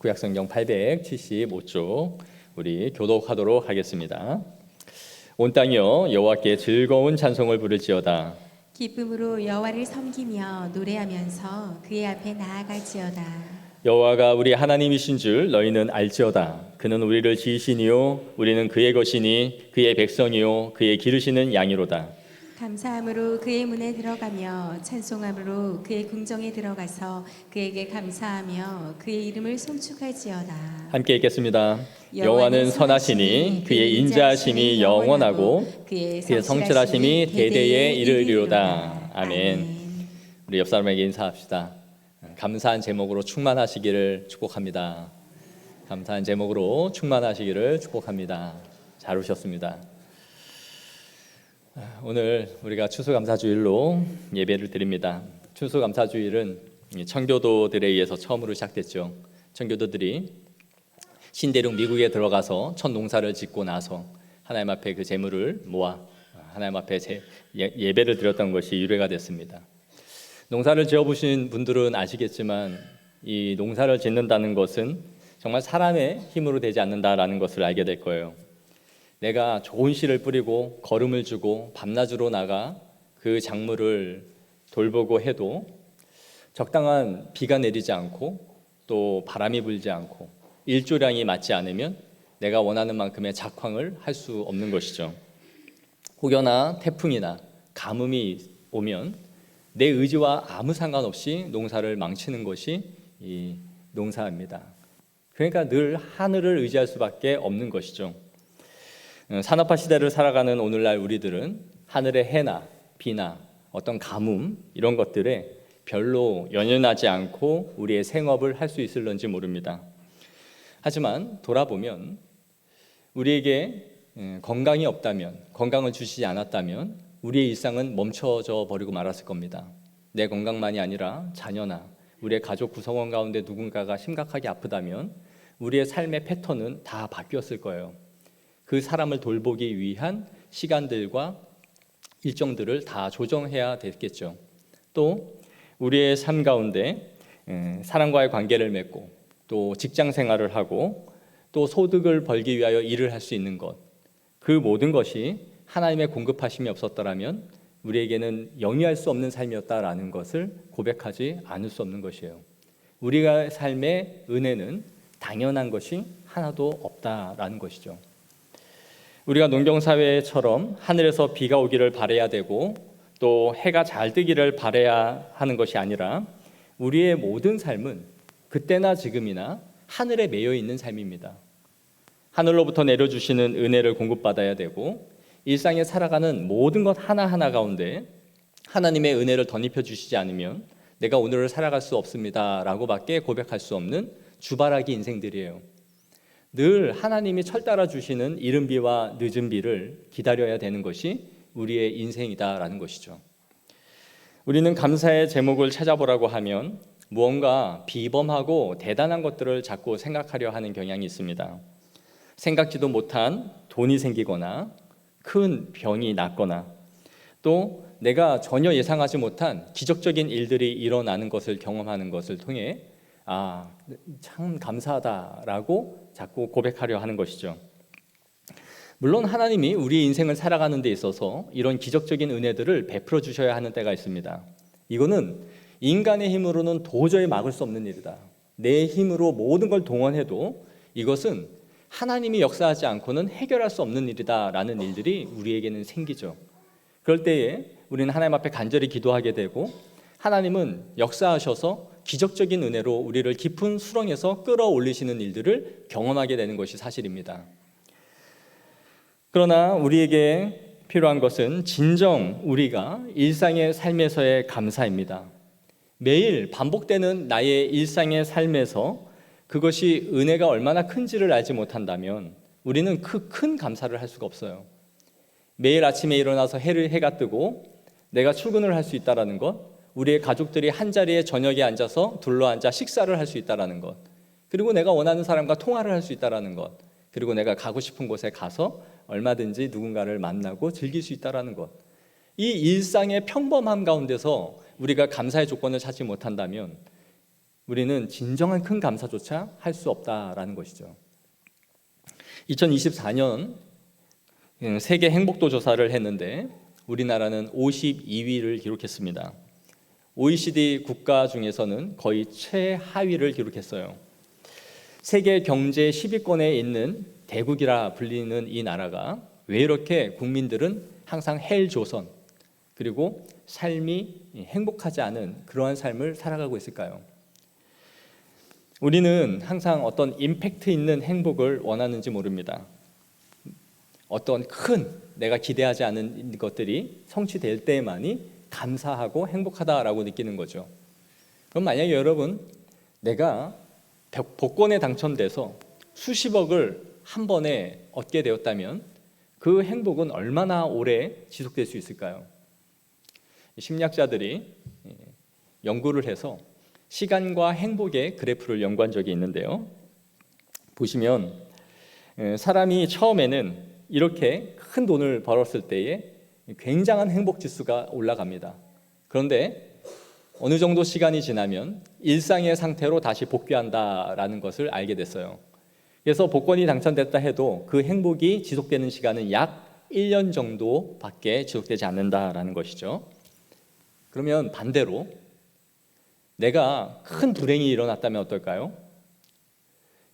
구약성경 875쪽 우리 교독하도록 하겠습니다. 온 땅이여 여호와께 즐거운 찬송을 부를지어다. 기쁨으로 여호와를 섬기며 노래하면서 그의 앞에 나아갈지어다. 여호와가 우리 하나님이신 줄 너희는 알지어다. 그는 우리를 지으시니요 우리는 그의 것이니 그의 백성이요 그의 기르시는 양이로다. 감사함으로 그의 문에 들어가며 찬송함으로 그의 궁정에 들어가서 그에게 감사하며 그의 이름을 송축할지어다. 함께 읽겠습니다. 여호와는 선하시니 그의 인자하심이 영원하고 그의 성실하심이 대대에 이르리로다. 아멘. 우리 옆 사람에게 인사합시다. 감사한 제목으로 충만하시기를 축복합니다. 감사한 제목으로 충만하시기를 축복합니다. 잘 오셨습니다. 오늘 우리가 추수감사주일로 예배를 드립니다. 추수감사주일은 청교도들에 의해서 처음으로 시작됐죠. 청교도들이 신대륙 미국에 들어가서 첫 농사를 짓고 나서 하나님 앞에 그 제물을 모아 하나님 앞에 예배를 드렸던 것이 유래가 됐습니다. 농사를 지어보신 분들은 아시겠지만 이 농사를 짓는다는 것은 정말 사람의 힘으로 되지 않는다라는 것을 알게 될 거예요. 내가 좋은 씨를 뿌리고 거름을 주고 밤낮으로 나가 그 작물을 돌보고 해도 적당한 비가 내리지 않고 또 바람이 불지 않고 일조량이 맞지 않으면 내가 원하는 만큼의 작황을 할 수 없는 것이죠. 혹여나 태풍이나 가뭄이 오면 내 의지와 아무 상관없이 농사를 망치는 것이 이 농사입니다. 그러니까 늘 하늘을 의지할 수밖에 없는 것이죠. 산업화 시대를 살아가는 오늘날 우리들은 하늘의 해나 비나 어떤 가뭄 이런 것들에 별로 연연하지 않고 우리의 생업을 할 수 있을런지 모릅니다. 하지만 돌아보면 우리에게 건강이 없다면, 건강을 주시지 않았다면 우리의 일상은 멈춰져 버리고 말았을 겁니다. 내 건강만이 아니라 자녀나 우리의 가족 구성원 가운데 누군가가 심각하게 아프다면 우리의 삶의 패턴은 다 바뀌었을 거예요. 그 사람을 돌보기 위한 시간들과 일정들을 다 조정해야 됐겠죠. 또 우리의 삶 가운데 사람과의 관계를 맺고 또 직장 생활을 하고 또 소득을 벌기 위하여 일을 할 수 있는 것, 그 모든 것이 하나님의 공급하심이 없었더라면 우리에게는 영위할 수 없는 삶이었다라는 것을 고백하지 않을 수 없는 것이에요. 우리가 삶의 은혜는 당연한 것이 하나도 없다라는 것이죠. 우리가 농경사회처럼 하늘에서 비가 오기를 바라야 되고 또 해가 잘 뜨기를 바라야 하는 것이 아니라 우리의 모든 삶은 그때나 지금이나 하늘에 매여 있는 삶입니다. 하늘로부터 내려주시는 은혜를 공급받아야 되고 일상에 살아가는 모든 것 하나하나 가운데 하나님의 은혜를 덧입혀 주시지 않으면 내가 오늘을 살아갈 수 없습니다 라고 밖에 고백할 수 없는 주바라기 인생들이에요. 늘 하나님이 철따라 주시는 이른 비와 늦은 비를 기다려야 되는 것이 우리의 인생이다라는 것이죠. 우리는 감사의 제목을 찾아보라고 하면 무언가 비범하고 대단한 것들을 자꾸 생각하려 하는 경향이 있습니다. 생각지도 못한 돈이 생기거나 큰 병이 낫거나 또 내가 전혀 예상하지 못한 기적적인 일들이 일어나는 것을 경험하는 것을 통해 참 감사하다라고 자꾸 고백하려 하는 것이죠. 물론 하나님이 우리 인생을 살아가는 데 있어서 이런 기적적인 은혜들을 베풀어 주셔야 하는 때가 있습니다. 이거는 인간의 힘으로는 도저히 막을 수 없는 일이다. 내 힘으로 모든 걸 동원해도 이것은 하나님이 역사하지 않고는 해결할 수 없는 일이다라는 일들이 우리에게는 생기죠. 그럴 때에 우리는 하나님 앞에 간절히 기도하게 되고 하나님은 역사하셔서 기적적인 은혜로 우리를 깊은 수렁에서 끌어올리시는 일들을 경험하게 되는 것이 사실입니다. 그러나 우리에게 필요한 것은 진정 우리가 일상의 삶에서의 감사입니다. 매일 반복되는 나의 일상의 삶에서 그것이 은혜가 얼마나 큰지를 알지 못한다면 우리는 그 큰 감사를 할 수가 없어요. 매일 아침에 일어나서 해가 뜨고 내가 출근을 할 수 있다는 것, 우리의 가족들이 한자리에 저녁에 앉아서 둘러앉아 식사를 할 수 있다는 것, 그리고 내가 원하는 사람과 통화를 할 수 있다는 것, 그리고 내가 가고 싶은 곳에 가서 얼마든지 누군가를 만나고 즐길 수 있다는 것, 이 일상의 평범함 가운데서 우리가 감사의 조건을 찾지 못한다면 우리는 진정한 큰 감사조차 할 수 없다라는 것이죠. 2024년 세계 행복도 조사를 했는데 우리나라는 52위를 기록했습니다. OECD 국가 중에서는 거의 최하위를 기록했어요. 세계 경제 10위권에 있는 대국이라 불리는 이 나라가 왜 이렇게 국민들은 항상 헬조선 그리고 삶이 행복하지 않은 그러한 삶을 살아가고 있을까요? 우리는 항상 어떤 임팩트 있는 행복을 원하는지 모릅니다. 어떤 큰 내가 기대하지 않은 것들이 성취될 때만이 감사하고 행복하다라고 느끼는 거죠. 그럼 만약에 여러분 내가 복권에 당첨돼서 수십억을 한 번에 얻게 되었다면 그 행복은 얼마나 오래 지속될 수 있을까요? 심리학자들이 연구를 해서 시간과 행복의 그래프를 연구한 적이 있는데요. 보시면 사람이 처음에는 이렇게 큰 돈을 벌었을 때에 굉장한 행복 지수가 올라갑니다. 그런데 어느 정도 시간이 지나면 일상의 상태로 다시 복귀한다라는 것을 알게 됐어요. 그래서 복권이 당첨됐다 해도 그 행복이 지속되는 시간은 약 1년 정도밖에 지속되지 않는다라는 것이죠. 그러면 반대로 내가 큰 불행이 일어났다면 어떨까요?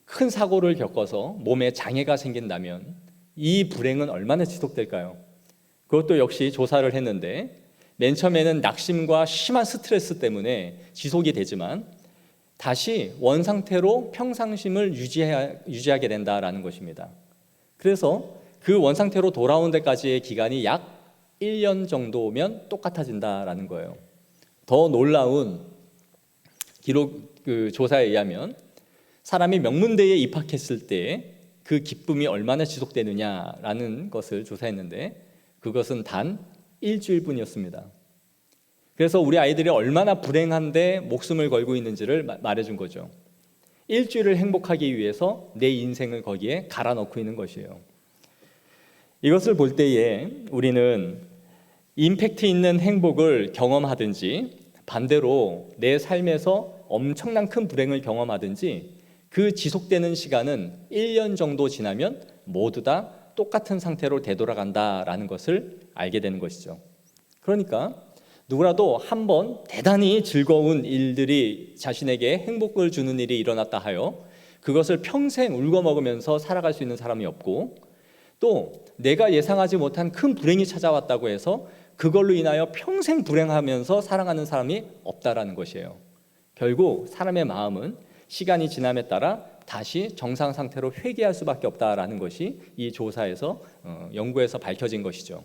큰 사고를 겪어서 몸에 장애가 생긴다면 이 불행은 얼마나 지속될까요? 그것도 역시 조사를 했는데 맨 처음에는 낙심과 심한 스트레스 때문에 지속이 되지만 다시 원상태로 평상심을 유지하게 된다라는 것입니다. 그래서 그 원상태로 돌아온 데까지의 기간이 약 1년 정도면 똑같아진다라는 거예요. 더 놀라운 조사에 의하면 사람이 명문대에 입학했을 때 그 기쁨이 얼마나 지속되느냐라는 것을 조사했는데 그것은 단 일주일뿐이었습니다. 그래서 우리 아이들이 얼마나 불행한데 목숨을 걸고 있는지를 말해준 거죠. 일주일을 행복하기 위해서 내 인생을 거기에 갈아 넣고 있는 것이에요. 이것을 볼 때에 우리는 임팩트 있는 행복을 경험하든지 반대로 내 삶에서 엄청난 큰 불행을 경험하든지 그 지속되는 시간은 1년 정도 지나면 모두 다 똑같은 상태로 되돌아간다라는 것을 알게 되는 것이죠. 그러니까 누구라도 한번 대단히 즐거운 일들이 자신에게 행복을 주는 일이 일어났다 하여 그것을 평생 울거먹으면서 살아갈 수 있는 사람이 없고 또 내가 예상하지 못한 큰 불행이 찾아왔다고 해서 그걸로 인하여 평생 불행하면서 살아가는 사람이 없다라는 것이에요. 결국 사람의 마음은 시간이 지남에 따라 다시 정상 상태로 회귀할 수밖에 없다라는 것이 이 조사에서 연구에서 밝혀진 것이죠.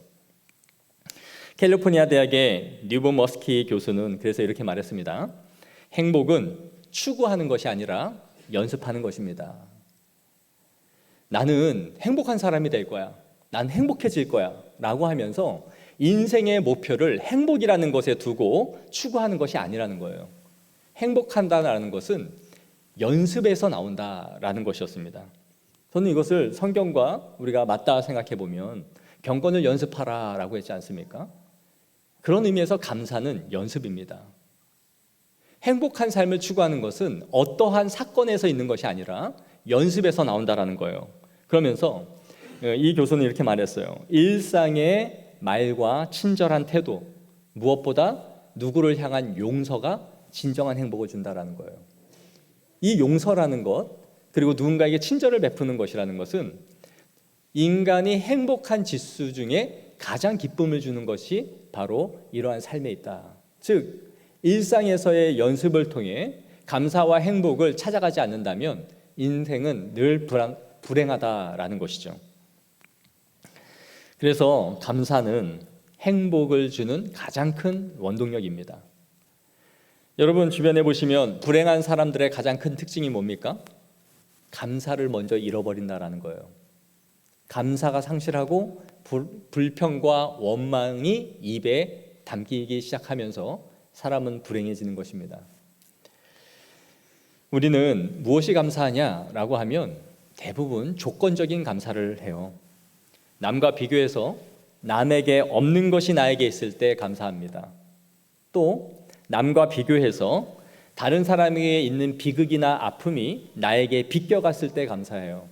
캘리포니아 대학의 뉴본 머스키 교수는 그래서 이렇게 말했습니다. 행복은 추구하는 것이 아니라 연습하는 것입니다. 나는 행복한 사람이 될 거야. 난 행복해질 거야. 라고 하면서 인생의 목표를 행복이라는 것에 두고 추구하는 것이 아니라는 거예요. 행복한다는 것은 연습에서 나온다라는 것이었습니다. 저는 이것을 성경과 우리가 맞다 생각해 보면 경건을 연습하라라고 했지 않습니까? 그런 의미에서 감사는 연습입니다. 행복한 삶을 추구하는 것은 어떠한 사건에서 있는 것이 아니라 연습에서 나온다라는 거예요. 그러면서 이 교수는 이렇게 말했어요. 일상의 말과 친절한 태도, 무엇보다 누구를 향한 용서가 진정한 행복을 준다라는 거예요. 이 용서라는 것, 그리고 누군가에게 친절을 베푸는 것이라는 것은 인간이 행복한 지수 중에 가장 기쁨을 주는 것이 바로 이러한 삶에 있다. 즉 일상에서의 연습을 통해 감사와 행복을 찾아가지 않는다면 인생은 늘 불행하다라는 것이죠. 그래서 감사는 행복을 주는 가장 큰 원동력입니다. 여러분 주변에 보시면 불행한 사람들의 가장 큰 특징이 뭡니까? 감사를 먼저 잃어버린다라는 거예요. 감사가 상실하고 불평과 원망이 입에 담기기 시작하면서 사람은 불행해지는 것입니다. 우리는 무엇이 감사하냐라고 하면 대부분 조건적인 감사를 해요. 남과 비교해서 남에게 없는 것이 나에게 있을 때 감사합니다. 또 남과 비교해서 다른 사람에게 있는 비극이나 아픔이 나에게 비껴갔을 때 감사해요.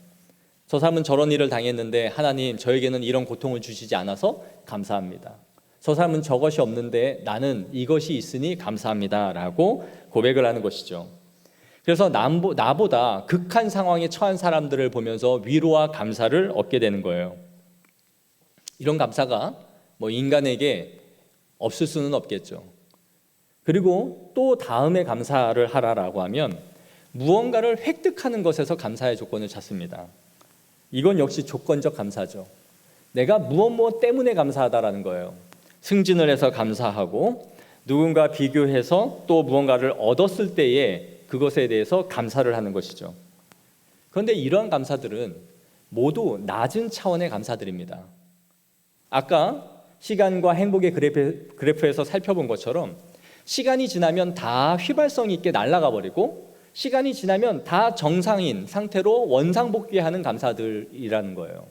저 사람은 저런 일을 당했는데 하나님 저에게는 이런 고통을 주시지 않아서 감사합니다. 저 사람은 저것이 없는데 나는 이것이 있으니 감사합니다 라고 고백을 하는 것이죠. 그래서 나보다 극한 상황에 처한 사람들을 보면서 위로와 감사를 얻게 되는 거예요. 이런 감사가 인간에게 없을 수는 없겠죠. 그리고 또 다음에 감사를 하라라고 하면 무언가를 획득하는 것에서 감사의 조건을 찾습니다. 이건 역시 조건적 감사죠. 내가 무엇 때문에 감사하다라는 거예요. 승진을 해서 감사하고 누군가 비교해서 또 무언가를 얻었을 때에 그것에 대해서 감사를 하는 것이죠. 그런데 이러한 감사들은 모두 낮은 차원의 감사들입니다. 아까 시간과 행복의 그래프에서 살펴본 것처럼 시간이 지나면 다 휘발성 있게 날아가 버리고 시간이 지나면 다 정상인 상태로 원상복귀하는 감사들이라는 거예요.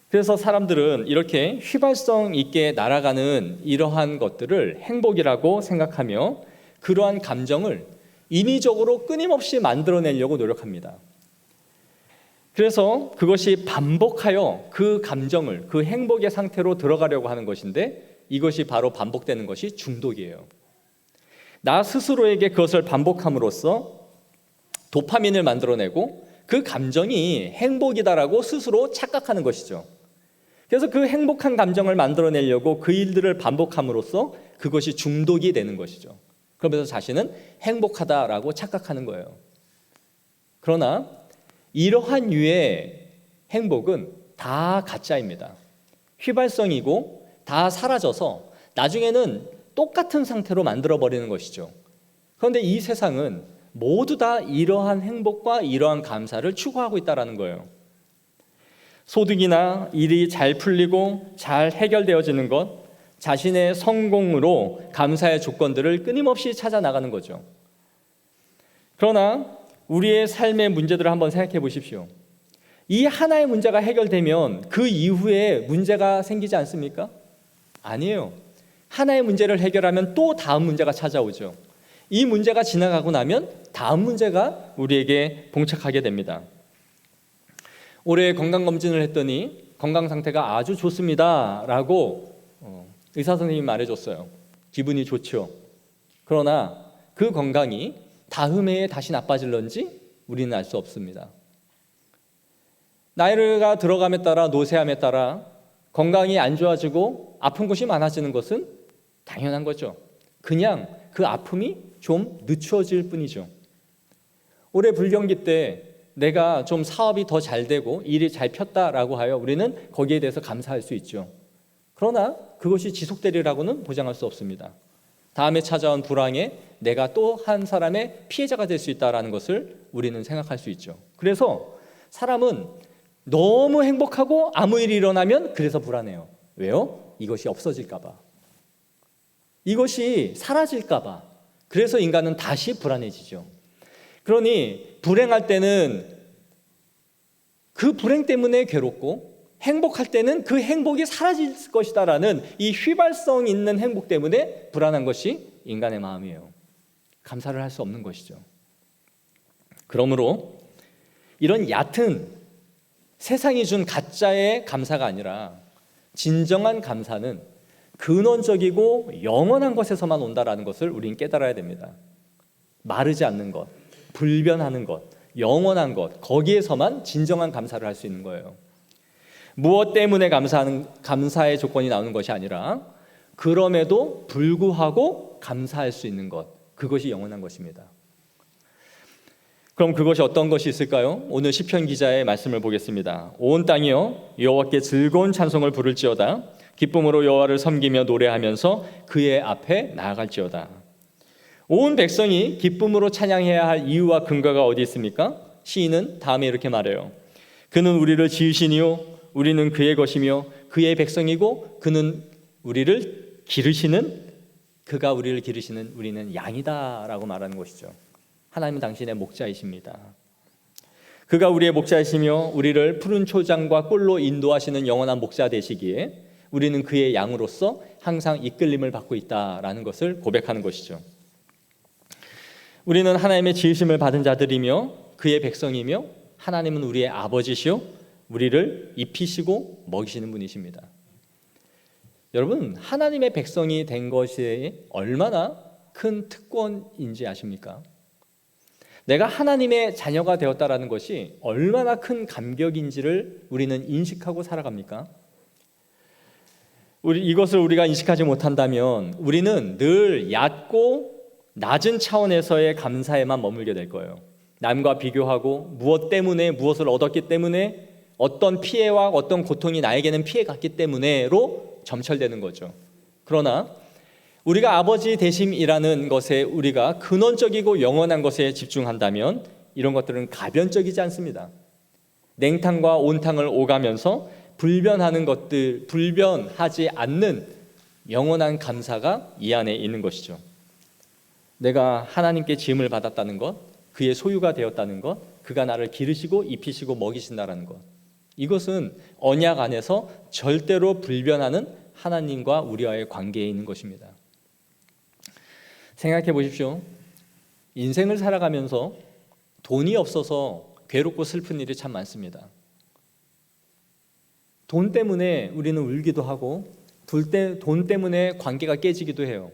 그래서 사람들은 이렇게 휘발성 있게 날아가는 이러한 것들을 행복이라고 생각하며 그러한 감정을 인위적으로 끊임없이 만들어내려고 노력합니다. 그래서 그것이 반복하여 그 감정을 그 행복의 상태로 들어가려고 하는 것인데 이것이 바로 반복되는 것이 중독이에요. 나 스스로에게 그것을 반복함으로써 도파민을 만들어내고 그 감정이 행복이다라고 스스로 착각하는 것이죠. 그래서 그 행복한 감정을 만들어내려고 그 일들을 반복함으로써 그것이 중독이 되는 것이죠. 그러면서 자신은 행복하다라고 착각하는 거예요. 그러나 이러한 유의 행복은 다 가짜입니다. 휘발성이고 다 사라져서 나중에는 똑같은 상태로 만들어버리는 것이죠. 그런데 이 세상은 모두 다 이러한 행복과 이러한 감사를 추구하고 있다는 거예요. 소득이나 일이 잘 풀리고 잘 해결되어지는 것, 자신의 성공으로 감사의 조건들을 끊임없이 찾아 나가는 거죠. 그러나 우리의 삶의 문제들을 한번 생각해 보십시오. 이 하나의 문제가 해결되면 그 이후에 문제가 생기지 않습니까? 아니에요. 하나의 문제를 해결하면 또 다음 문제가 찾아오죠. 이 문제가 지나가고 나면 다음 문제가 우리에게 봉착하게 됩니다. 올해 건강검진을 했더니 건강 상태가 아주 좋습니다 라고 의사 선생님이 말해줬어요. 기분이 좋죠. 그러나 그 건강이 다음 해에 다시 나빠질런지 우리는 알 수 없습니다. 나이가 들어감에 따라 노쇠함에 따라 건강이 안 좋아지고 아픈 곳이 많아지는 것은 당연한 거죠. 그냥 그 아픔이 좀 늦춰질 뿐이죠. 올해 불경기 때 내가 좀 사업이 더 잘 되고 일이 잘 폈다라고 하여 우리는 거기에 대해서 감사할 수 있죠. 그러나 그것이 지속되리라고는 보장할 수 없습니다. 다음에 찾아온 불황에 내가 또 한 사람의 피해자가 될 수 있다는 것을 우리는 생각할 수 있죠. 그래서 사람은 너무 행복하고 아무 일이 일어나면 그래서 불안해요. 왜요? 이것이 없어질까 봐. 이것이 사라질까 봐. 그래서 인간은 다시 불안해지죠. 그러니 불행할 때는 그 불행 때문에 괴롭고 행복할 때는 그 행복이 사라질 것이다라는 이 휘발성 있는 행복 때문에 불안한 것이 인간의 마음이에요. 감사를 할 수 없는 것이죠. 그러므로 이런 얕은 세상이 준 가짜의 감사가 아니라 진정한 감사는 근원적이고 영원한 것에서만 온다라는 것을 우리는 깨달아야 됩니다. 마르지 않는 것, 불변하는 것, 영원한 것, 거기에서만 진정한 감사를 할 수 있는 거예요. 무엇 때문에 감사의 조건이 나오는 것이 아니라 그럼에도 불구하고 감사할 수 있는 것, 그것이 영원한 것입니다. 그럼 그것이 어떤 것이 있을까요? 오늘 시편 기자의 말씀을 보겠습니다. 온 땅이여 여호와께 즐거운 찬송을 부를지어다. 기쁨으로 여호와를 섬기며 노래하면서 그의 앞에 나아갈지어다. 온 백성이 기쁨으로 찬양해야 할 이유와 근거가 어디 있습니까? 시인은 다음에 이렇게 말해요. 그는 우리를 지으시니요 우리는 그의 것이며 그의 백성이고 그는 우리를 기르시는 그가 우리를 기르시는 우리는 양이다라고 말하는 것이죠. 하나님은 당신의 목자이십니다. 그가 우리의 목자이시며 우리를 푸른 초장과 꿀로 인도하시는 영원한 목자 되시기에 우리는 그의 양으로서 항상 이끌림을 받고 있다라는 것을 고백하는 것이죠. 우리는 하나님의 지으심을 받은 자들이며 그의 백성이며 하나님은 우리의 아버지시오 우리를 입히시고 먹이시는 분이십니다. 여러분, 하나님의 백성이 된 것이 얼마나 큰 특권인지 아십니까? 내가 하나님의 자녀가 되었다라는 것이 얼마나 큰 감격인지를 우리는 인식하고 살아갑니까? 이것을 우리가 인식하지 못한다면 우리는 늘 얕고 낮은 차원에서의 감사에만 머물게 될 거예요. 남과 비교하고 무엇 때문에 무엇을 얻었기 때문에 어떤 피해와 어떤 고통이 나에게는 피해갔기 때문에로 점철되는 거죠. 그러나 우리가 아버지 되심이라는 것에 우리가 근원적이고 영원한 것에 집중한다면 이런 것들은 가변적이지 않습니다. 냉탕과 온탕을 오가면서 불변하는 것들, 불변하지 않는 영원한 감사가 이 안에 있는 것이죠. 내가 하나님께 지음을 받았다는 것, 그의 소유가 되었다는 것, 그가 나를 기르시고 입히시고 먹이신다는 것, 이것은 언약 안에서 절대로 불변하는 하나님과 우리와의 관계에 있는 것입니다. 생각해 보십시오. 인생을 살아가면서 돈이 없어서 괴롭고 슬픈 일이 참 많습니다. 돈 때문에 우리는 울기도 하고 돈 때문에 관계가 깨지기도 해요.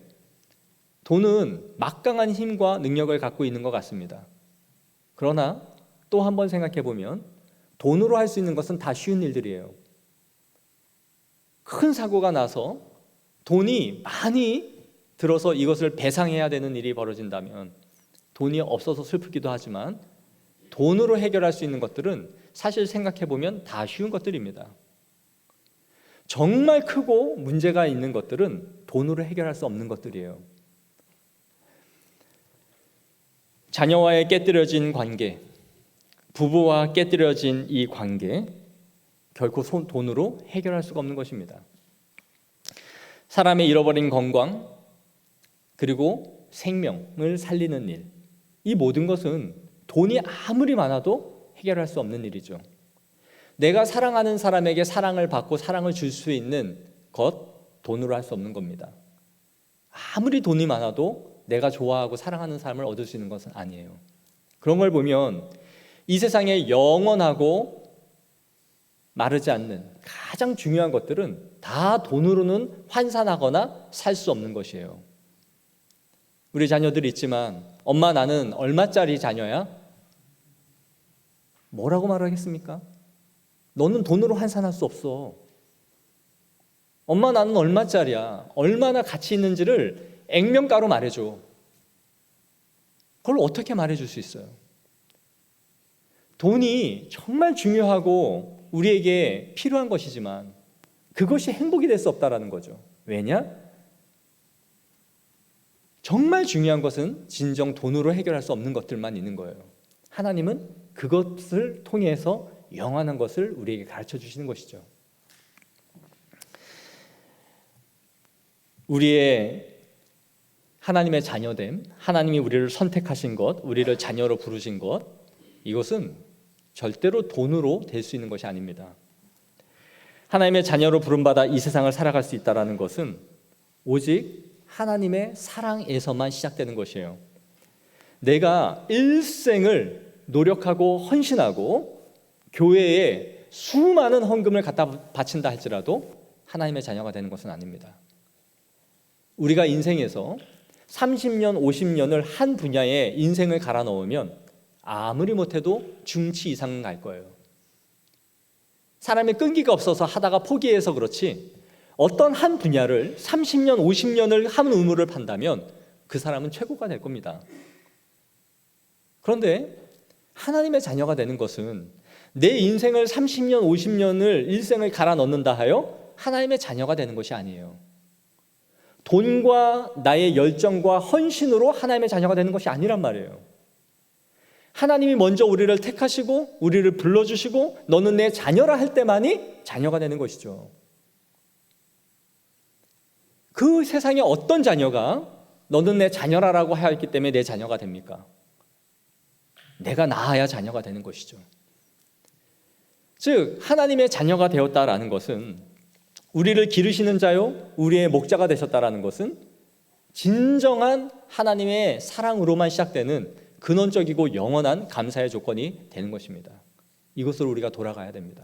돈은 막강한 힘과 능력을 갖고 있는 것 같습니다. 그러나 또 한 번 생각해 보면 돈으로 할 수 있는 것은 다 쉬운 일들이에요. 큰 사고가 나서 돈이 많이 들어서 이것을 배상해야 되는 일이 벌어진다면 돈이 없어서 슬프기도 하지만 돈으로 해결할 수 있는 것들은 사실 생각해 보면 다 쉬운 것들입니다. 정말 크고 문제가 있는 것들은 돈으로 해결할 수 없는 것들이에요. 자녀와의 깨뜨려진 관계, 부부와 깨뜨려진 이 관계, 결코 돈으로 해결할 수가 없는 것입니다. 사람의 잃어버린 건강, 그리고 생명을 살리는 일, 이 모든 것은 돈이 아무리 많아도 해결할 수 없는 일이죠. 내가 사랑하는 사람에게 사랑을 받고 사랑을 줄 수 있는 것, 돈으로 할 수 없는 겁니다. 아무리 돈이 많아도 내가 좋아하고 사랑하는 사람을 얻을 수 있는 것은 아니에요. 그런 걸 보면 이 세상에 영원하고 마르지 않는 가장 중요한 것들은 다 돈으로는 환산하거나 살 수 없는 것이에요. 우리 자녀들이 있지만 엄마 나는 얼마짜리 자녀야? 뭐라고 말하겠습니까? 너는 돈으로 환산할 수 없어. 엄마 나는 얼마짜리야? 얼마나 가치 있는지를 액면가로 말해줘. 그걸 어떻게 말해줄 수 있어요? 돈이 정말 중요하고 우리에게 필요한 것이지만 그것이 행복이 될 수 없다는 거죠. 왜냐? 정말 중요한 것은 진정 돈으로 해결할 수 없는 것들만 있는 거예요. 하나님은 그것을 통해서 영원한 것을 우리에게 가르쳐 주시는 것이죠. 우리의 하나님의 자녀됨, 하나님이 우리를 선택하신 것, 우리를 자녀로 부르신 것, 이것은 절대로 돈으로 될 수 있는 것이 아닙니다. 하나님의 자녀로 부름받아 이 세상을 살아갈 수 있다는 것은 오직 하나님의 사랑에서만 시작되는 것이에요. 내가 일생을 노력하고 헌신하고 교회에 수많은 헌금을 갖다 바친다 할지라도 하나님의 자녀가 되는 것은 아닙니다. 우리가 인생에서 30년, 50년을 한 분야에 인생을 갈아 넣으면 아무리 못해도 중치 이상은 갈 거예요. 사람의 끈기가 없어서 하다가 포기해서 그렇지 어떤 한 분야를 30년, 50년을 한 의무를 판다면 그 사람은 최고가 될 겁니다. 그런데 하나님의 자녀가 되는 것은 내 인생을 30년, 50년을 일생을 갈아 넣는다 하여 하나님의 자녀가 되는 것이 아니에요. 돈과 나의 열정과 헌신으로 하나님의 자녀가 되는 것이 아니란 말이에요. 하나님이 먼저 우리를 택하시고 우리를 불러주시고 너는 내 자녀라 할 때만이 자녀가 되는 것이죠. 그 세상에 어떤 자녀가 너는 내 자녀라고 하였기 때문에 내 자녀가 됩니까? 내가 낳아야 자녀가 되는 것이죠. 즉 하나님의 자녀가 되었다라는 것은 우리를 기르시는 자요 우리의 목자가 되셨다라는 것은 진정한 하나님의 사랑으로만 시작되는 근원적이고 영원한 감사의 조건이 되는 것입니다. 이것으로 우리가 돌아가야 됩니다.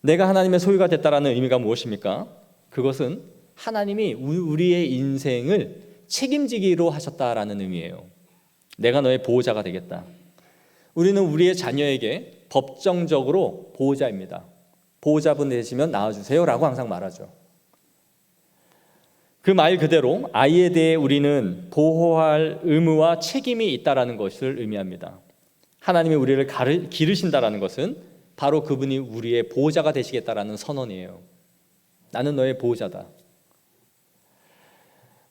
내가 하나님의 소유가 됐다라는 의미가 무엇입니까? 그것은 하나님이 우리의 인생을 책임지기로 하셨다라는 의미예요. 내가 너의 보호자가 되겠다. 우리는 우리의 자녀에게 법정적으로 보호자입니다. 보호자분 되시면 낳아주세요라고 항상 말하죠. 그 말 그대로 아이에 대해 우리는 보호할 의무와 책임이 있다라는 것을 의미합니다. 하나님이 우리를 기르신다라는 것은 바로 그분이 우리의 보호자가 되시겠다라는 선언이에요. 나는 너의 보호자다.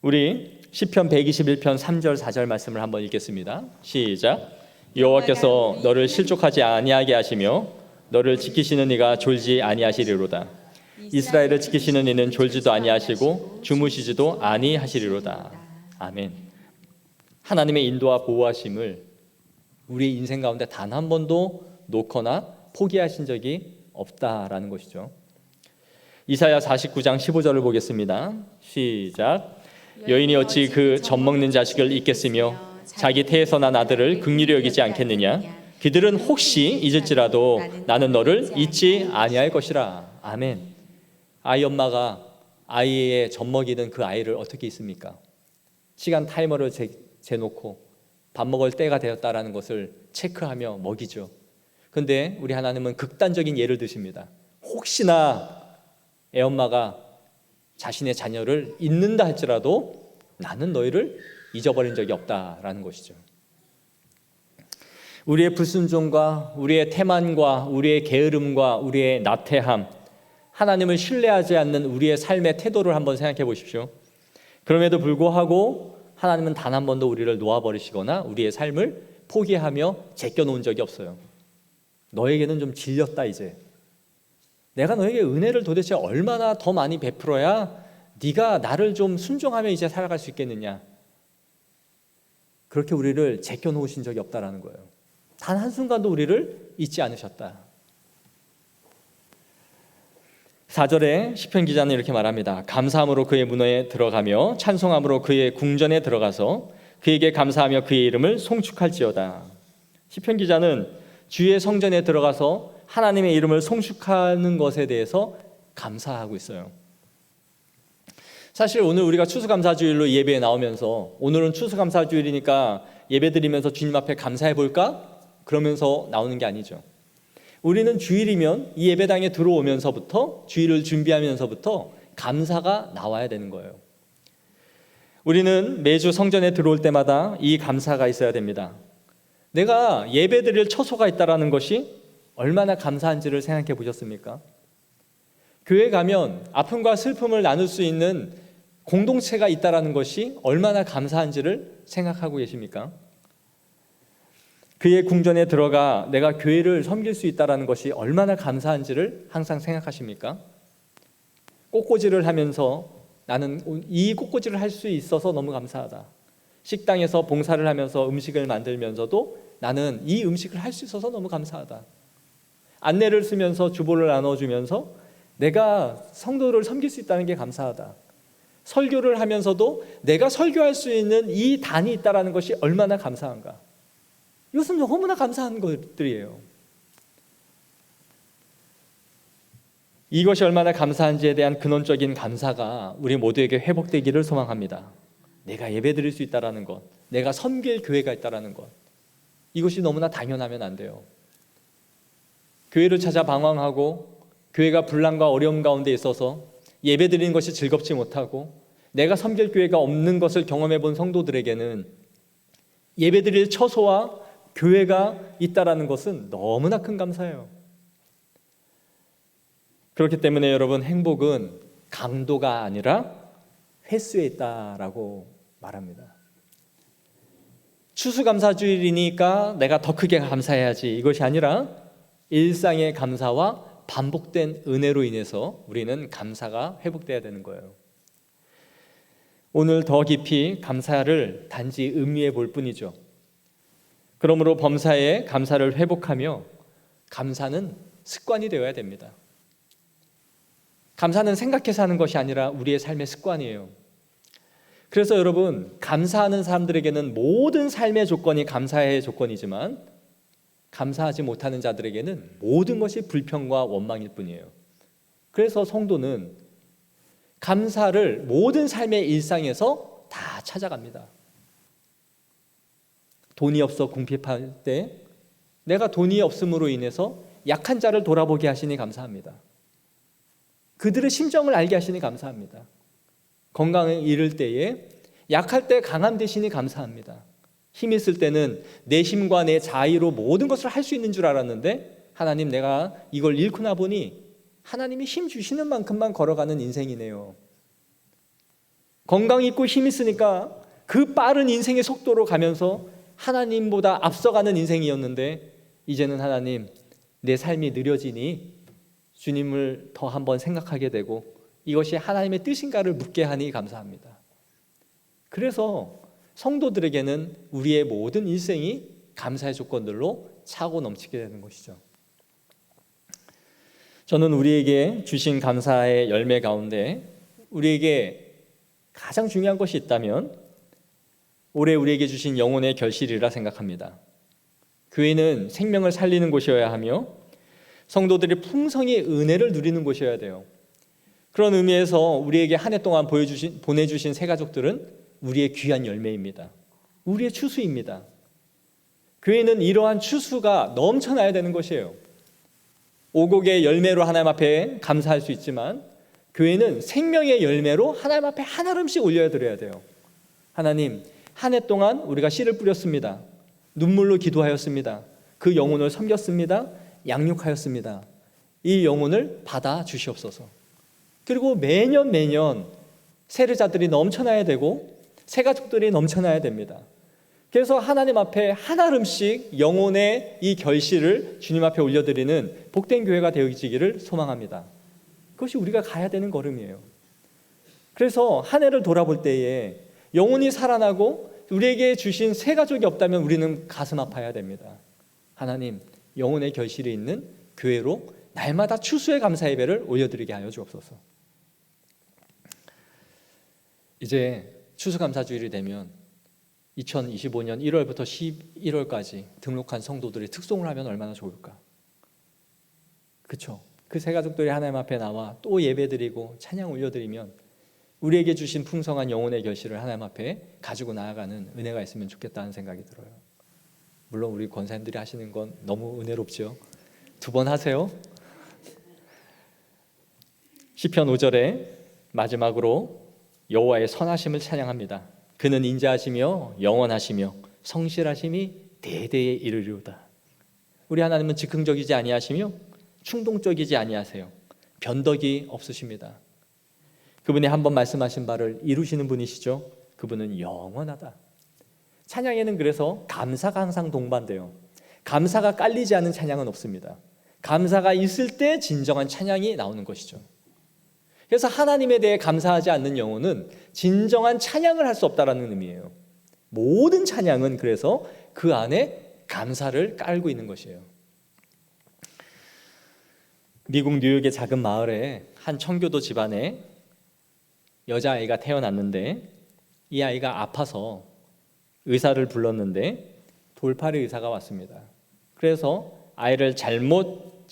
우리 시편 121편 3절 4절 말씀을 한번 읽겠습니다. 시작. 여호와께서 너를 실족하지 아니하게 하시며 너를 지키시는 이가 졸지 아니하시리로다. 이스라엘을 지키시는 이는 졸지도 아니하시고 주무시지도 아니하시리로다. 아멘. 하나님의 인도와 보호하심을 우리 인생 가운데 단 한 번도 놓거나 포기하신 적이 없다라는 것이죠. 이사야 49장 15절을 보겠습니다. 시작. 여인이 어찌 그 젖먹는 자식을 잊겠으며 자기 태에서 난 아들을 긍휼히 여기지 않겠느냐. 그들은 혹시 잊을지라도 나는 너를 잊지 아니할 것이라. 아멘. 아이 엄마가 아이의 젖먹이는 그 아이를 어떻게 잊습니까? 시간 타이머를 재놓고 밥 먹을 때가 되었다라는 것을 체크하며 먹이죠. 그런데 우리 하나님은 극단적인 예를 드십니다. 혹시나 애엄마가 자신의 자녀를 잊는다 할지라도 나는 너희를 잊어버린 적이 없다라는 것이죠. 우리의 불순종과 우리의 태만과 우리의 게으름과 우리의 나태함, 하나님을 신뢰하지 않는 우리의 삶의 태도를 한번 생각해 보십시오. 그럼에도 불구하고 하나님은 단 한 번도 우리를 놓아버리시거나 우리의 삶을 포기하며 제껴놓은 적이 없어요. 너에게는 좀 질렸다 이제. 내가 너에게 은혜를 도대체 얼마나 더 많이 베풀어야 네가 나를 좀 순종하며 이제 살아갈 수 있겠느냐. 그렇게 우리를 제껴놓으신 적이 없다라는 거예요. 단 한순간도 우리를 잊지 않으셨다. 4절에 시편 기자는 이렇게 말합니다. 감사함으로 그의 문화에 들어가며 찬송함으로 그의 궁전에 들어가서 그에게 감사하며 그의 이름을 송축할지어다. 시편 기자는 주의 성전에 들어가서 하나님의 이름을 송축하는 것에 대해서 감사하고 있어요. 사실 오늘 우리가 추수감사주일로 예배에 나오면서 오늘은 추수감사주일이니까 예배드리면서 주님 앞에 감사해 볼까? 그러면서 나오는 게 아니죠. 우리는 주일이면 이 예배당에 들어오면서부터 주일을 준비하면서부터 감사가 나와야 되는 거예요. 우리는 매주 성전에 들어올 때마다 이 감사가 있어야 됩니다. 내가 예배드릴 처소가 있다는 것이 얼마나 감사한지를 생각해 보셨습니까? 교회 가면 아픔과 슬픔을 나눌 수 있는 공동체가 있다는 것이 얼마나 감사한지를 생각하고 계십니까? 그의 궁전에 들어가 내가 교회를 섬길 수 있다는 것이 얼마나 감사한지를 항상 생각하십니까? 꽃꽂이를 하면서 나는 이 꽃꽂이를 할 수 있어서 너무 감사하다. 식당에서 봉사를 하면서 음식을 만들면서도 나는 이 음식을 할 수 있어서 너무 감사하다. 안내를 쓰면서 주보를 나눠주면서 내가 성도를 섬길 수 있다는 게 감사하다. 설교를 하면서도 내가 설교할 수 있는 이 단이 있다는 것이 얼마나 감사한가. 이것은 너무나 감사한 것들이에요. 이것이 얼마나 감사한지에 대한 근원적인 감사가 우리 모두에게 회복되기를 소망합니다. 내가 예배드릴 수 있다는 것, 내가 섬길 교회가 있다는 것, 이것이 너무나 당연하면 안 돼요. 교회를 찾아 방황하고 교회가 분란과 어려움 가운데 있어서 예배드리는 것이 즐겁지 못하고 내가 섬길 교회가 없는 것을 경험해 본 성도들에게는 예배드릴 처소와 교회가 있다는 것은 너무나 큰 감사예요. 그렇기 때문에 여러분, 행복은 강도가 아니라 횟수에 있다라고 말합니다. 추수감사주일이니까 내가 더 크게 감사해야지, 이것이 아니라 일상의 감사와 반복된 은혜로 인해서 우리는 감사가 회복돼야 되는 거예요. 오늘 더 깊이 감사를 단지 음미해 볼 뿐이죠. 그러므로 범사에 감사를 회복하며 감사는 습관이 되어야 됩니다. 감사는 생각해서 하는 것이 아니라 우리의 삶의 습관이에요. 그래서 여러분, 감사하는 사람들에게는 모든 삶의 조건이 감사의 조건이지만 감사하지 못하는 자들에게는 모든 것이 불평과 원망일 뿐이에요. 그래서 성도는 감사를 모든 삶의 일상에서 다 찾아갑니다. 돈이 없어 궁핍할 때 내가 돈이 없음으로 인해서 약한 자를 돌아보게 하시니 감사합니다. 그들의 심정을 알게 하시니 감사합니다. 건강에 이를 때에 약할 때 강함 되시니 감사합니다. 힘 있을 때는 내 힘과 내 자의로 모든 것을 할 수 있는 줄 알았는데 하나님, 내가 이걸 잃고 나 보니 하나님이 힘 주시는 만큼만 걸어가는 인생이네요. 건강 있고 힘 있으니까 그 빠른 인생의 속도로 가면서 하나님보다 앞서가는 인생이었는데 이제는 하나님, 내 삶이 느려지니 주님을 더 한번 생각하게 되고 이것이 하나님의 뜻인가를 묻게 하니 감사합니다. 그래서 성도들에게는 우리의 모든 일생이 감사의 조건들로 차고 넘치게 되는 것이죠. 저는 우리에게 주신 감사의 열매 가운데 우리에게 가장 중요한 것이 있다면 올해 우리에게 주신 영혼의 결실이라 생각합니다. 교회는 생명을 살리는 곳이어야 하며 성도들이 풍성히 은혜를 누리는 곳이어야 돼요. 그런 의미에서 우리에게 한 해 동안 보내주신 새 가족들은 우리의 귀한 열매입니다. 우리의 추수입니다. 교회는 이러한 추수가 넘쳐나야 되는 것이에요. 오곡의 열매로 하나님 앞에 감사할 수 있지만 교회는 생명의 열매로 하나님 앞에 한 알음씩 올려드려야 돼요. 하나님, 한 해 동안 우리가 씨를 뿌렸습니다. 눈물로 기도하였습니다. 그 영혼을 섬겼습니다. 양육하였습니다. 이 영혼을 받아 주시옵소서. 그리고 매년 세례자들이 넘쳐나야 되고 새 가족들이 넘쳐나야 됩니다. 그래서 하나님 앞에 한 알음씩 영혼의 이 결실을 주님 앞에 올려드리는 복된 교회가 되어지기를 소망합니다. 그것이 우리가 가야 되는 걸음이에요. 그래서 한 해를 돌아볼 때에 영혼이 살아나고 우리에게 주신 새 가족이 없다면 우리는 가슴 아파야 됩니다. 하나님, 영혼의 결실이 있는 교회로 날마다 추수의 감사 예배를 올려드리게 하여 주옵소서. 이제 추수감사주일이 되면 2025년 1월부터 11월까지 등록한 성도들이 특송을 하면 얼마나 좋을까? 그렇죠? 그 새 가족들이 하나님 앞에 나와 또 예배드리고 찬양 올려드리면 우리에게 주신 풍성한 영혼의 결실을 하나님 앞에 가지고 나아가는 은혜가 있으면 좋겠다는 생각이 들어요. 물론 우리 권사님들이 하시는 건 너무 은혜롭죠. 2번 하세요. 시편 5절에 마지막으로 여호와의 선하심을 찬양합니다. 그는 인자하시며 영원하시며 성실하심이 대대에 이르리로다. 우리 하나님은 즉흥적이지 아니하시며 충동적이지 아니하세요. 변덕이 없으십니다. 그분이 한번 말씀하신 바를 이루시는 분이시죠. 그분은 영원하다. 찬양에는 그래서 감사가 항상 동반돼요. 감사가 깔리지 않은 찬양은 없습니다. 감사가 있을 때 진정한 찬양이 나오는 것이죠. 그래서 하나님에 대해 감사하지 않는 영혼은 진정한 찬양을 할 수 없다는 의미예요. 모든 찬양은 그래서 그 안에 감사를 깔고 있는 것이에요. 미국 뉴욕의 작은 마을에 한 청교도 집안에 여자아이가 태어났는데 이 아이가 아파서 의사를 불렀는데 돌팔이 의사가 왔습니다. 그래서 아이를 잘못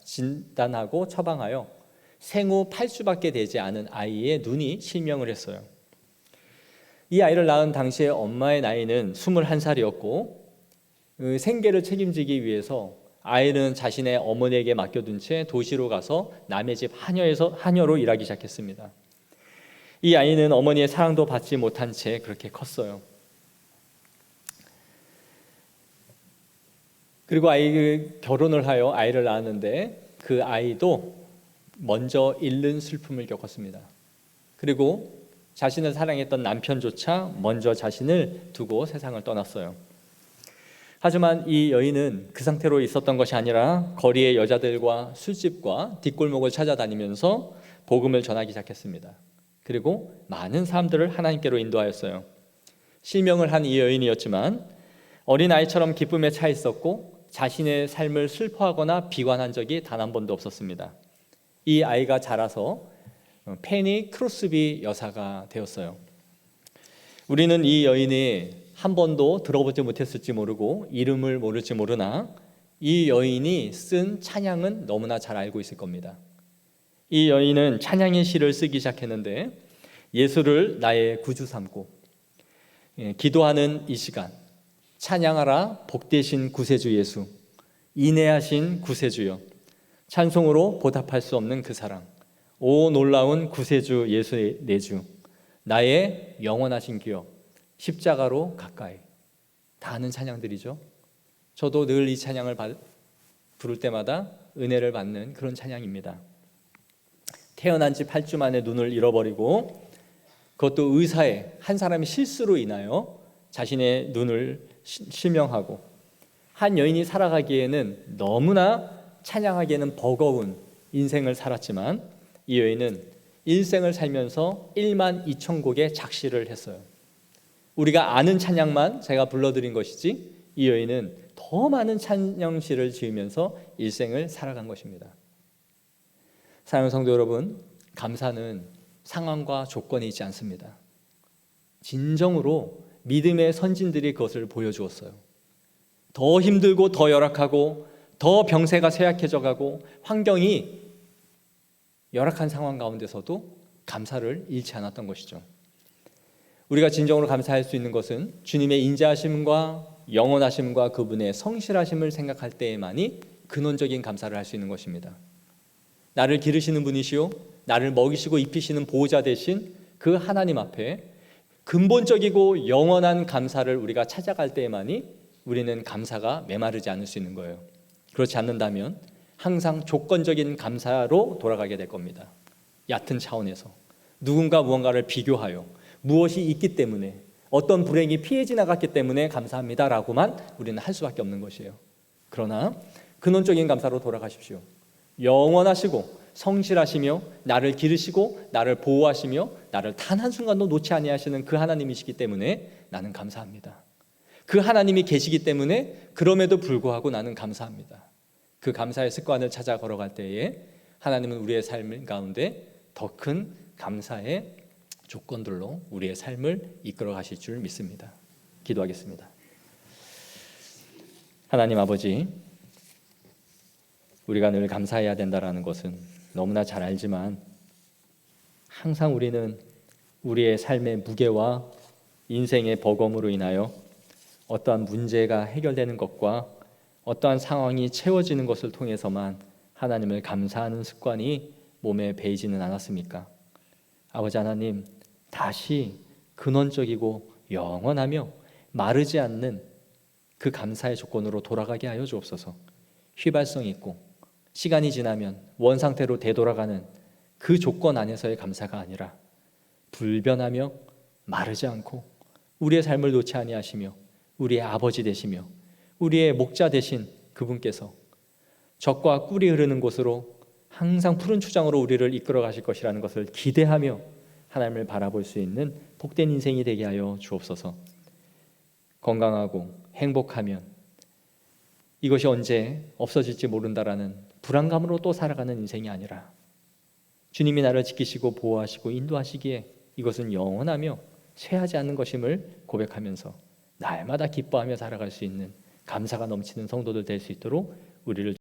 진단하고 처방하여 생후 8주밖에 되지 않은 아이의 눈이 실명을 했어요. 이 아이를 낳은 당시에 엄마의 나이는 21살이었고 생계를 책임지기 위해서 아이는 자신의 어머니에게 맡겨둔 채 도시로 가서 남의 집 하녀로 일하기 시작했습니다. 이 아이는 어머니의 사랑도 받지 못한 채 그렇게 컸어요. 그리고 결혼을 하여 아이를 낳았는데 그 아이도 먼저 잃는 슬픔을 겪었습니다. 그리고 자신을 사랑했던 남편조차 먼저 자신을 두고 세상을 떠났어요. 하지만 이 여인은 그 상태로 있었던 것이 아니라 거리의 여자들과 술집과 뒷골목을 찾아다니면서 복음을 전하기 시작했습니다. 그리고 많은 사람들을 하나님께로 인도하였어요. 실명을 한 이 여인이었지만 어린아이처럼 기쁨에 차 있었고 자신의 삶을 슬퍼하거나 비관한 적이 단 한 번도 없었습니다. 이 아이가 자라서 페니 크로스비 여사가 되었어요. 우리는 이 여인이 한 번도 들어보지 못했을지 모르고 이름을 모를지 모르나 이 여인이 쓴 찬양은 너무나 잘 알고 있을 겁니다. 이 여인은 찬양의 시를 쓰기 시작했는데 예수를 나의 구주 삼고 기도하는 이 시간, 찬양하라 복되신 구세주 예수, 인애하신 구세주여, 찬송으로 보답할 수 없는 그 사랑, 오 놀라운 구세주 예수의 내주, 나의 영원하신 기업, 십자가로 가까이. 다 아는 찬양들이죠. 저도 늘 이 찬양을 부를 때마다 은혜를 받는 그런 찬양입니다. 태어난 지 8주 만에 눈을 잃어버리고, 그것도 의사의 한 사람의 실수로 인하여 자신의 눈을 실명하고, 한 여인이 살아가기에는 너무나 찬양하기에는 버거운 인생을 살았지만 이 여인은 일생을 살면서 1만 2천 곡의 작시를 했어요. 우리가 아는 찬양만 제가 불러드린 것이지 이 여인은 더 많은 찬양시를 지으면서 일생을 살아간 것입니다. 사랑하는 성도 여러분, 감사는 상황과 조건이 있지 않습니다. 진정으로 믿음의 선진들이 그것을 보여주었어요. 더 힘들고 더 열악하고 더 병세가 쇠약해져 가고 환경이 열악한 상황 가운데서도 감사를 잃지 않았던 것이죠. 우리가 진정으로 감사할 수 있는 것은 주님의 인자하심과 영원하심과 그분의 성실하심을 생각할 때에만이 근원적인 감사를 할 수 있는 것입니다. 나를 기르시는 분이시요 나를 먹이시고 입히시는 보호자 되신 그 하나님 앞에 근본적이고 영원한 감사를 우리가 찾아갈 때에만이 우리는 감사가 메마르지 않을 수 있는 거예요. 그렇지 않는다면 항상 조건적인 감사로 돌아가게 될 겁니다. 얕은 차원에서 누군가 무언가를 비교하여 무엇이 있기 때문에 어떤 불행이 피해 지나갔기 때문에 감사합니다라고만 우리는 할 수밖에 없는 것이에요. 그러나 근원적인 감사로 돌아가십시오. 영원하시고 성실하시며 나를 기르시고 나를 보호하시며 나를 단 한순간도 놓지 아니하시는 그 하나님이시기 때문에 나는 감사합니다. 그 하나님이 계시기 때문에 그럼에도 불구하고 나는 감사합니다. 그 감사의 습관을 찾아 걸어갈 때에 하나님은 우리의 삶 가운데 더 큰 감사의 조건들로 우리의 삶을 이끌어 가실 줄 믿습니다. 기도하겠습니다. 하나님 아버지, 우리가 늘 감사해야 된다는 것은 너무나 잘 알지만 항상 우리는 우리의 삶의 무게와 인생의 버거움으로 인하여 어떠한 문제가 해결되는 것과 어떠한 상황이 채워지는 것을 통해서만 하나님을 감사하는 습관이 몸에 배이지는 않았습니까? 아버지 하나님, 다시 근원적이고 영원하며 마르지 않는 그 감사의 조건으로 돌아가게 하여 주옵소서. 휘발성 있고 시간이 지나면 원상태로 되돌아가는 그 조건 안에서의 감사가 아니라 불변하며 마르지 않고 우리의 삶을 놓지 아니하시며 우리의 아버지 되시며 우리의 목자 되신 그분께서 적과 꿀이 흐르는 곳으로 항상 푸른 추장으로 우리를 이끌어 가실 것이라는 것을 기대하며 하나님을 바라볼 수 있는 복된 인생이 되게 하여 주옵소서. 건강하고 행복하면 이것이 언제 없어질지 모른다라는 불안감으로 또 살아가는 인생이 아니라 주님이 나를 지키시고 보호하시고 인도하시기에 이것은 영원하며 쇠하지 않는 것임을 고백하면서 날마다 기뻐하며 살아갈 수 있는 감사가 넘치는 성도들 될 수 있도록 우리를